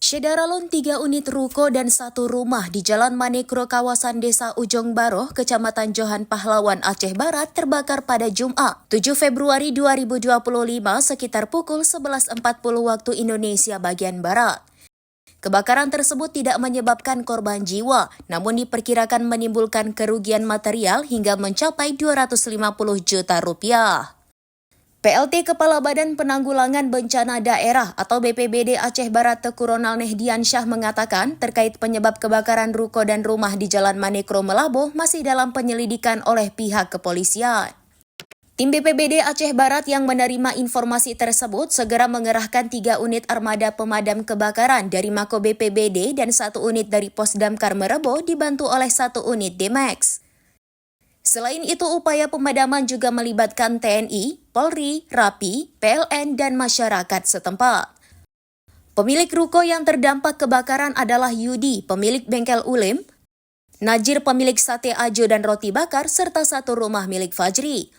Syedaralon 3 unit ruko dan 1 rumah di Jalan Manekro kawasan Desa Ujong Baroh, Kecamatan Johan Pahlawan, Aceh Barat terbakar pada Jumat, 7 Februari 2025 sekitar pukul 11.40 waktu Indonesia bagian Barat. Kebakaran tersebut tidak menyebabkan korban jiwa, namun diperkirakan menimbulkan kerugian material hingga mencapai 250 juta rupiah. PLT Kepala Badan Penanggulangan Bencana Daerah atau BPBD Aceh Barat Teku Ronald Nehdiansyah mengatakan terkait penyebab kebakaran ruko dan rumah di Jalan Manekro Melaboh masih dalam penyelidikan oleh pihak kepolisian. Tim BPBD Aceh Barat yang menerima informasi tersebut segera mengerahkan 3 unit armada pemadam kebakaran dari Mako BPBD dan 1 unit dari Pos Damkar Merebo dibantu oleh 1 unit D-Max. Selain itu, upaya pemadaman juga melibatkan TNI, Polri, RAPI, PLN, dan masyarakat setempat. Pemilik ruko yang terdampak kebakaran adalah Yudi, pemilik bengkel Ulim, Najir, pemilik sate Ajo dan roti bakar, serta 1 rumah milik Fajri.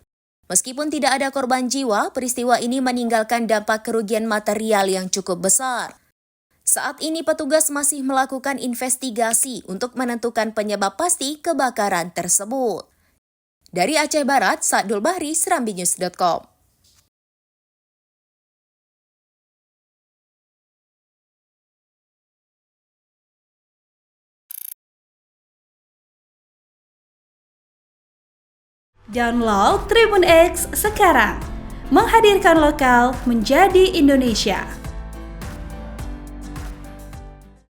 Meskipun tidak ada korban jiwa, peristiwa ini meninggalkan dampak kerugian material yang cukup besar. Saat ini petugas masih melakukan investigasi untuk menentukan penyebab pasti kebakaran tersebut. Dari Aceh Barat, Sa'dul Bahri, serambinews.com. Download Tribun X sekarang, menghadirkan lokal menjadi Indonesia.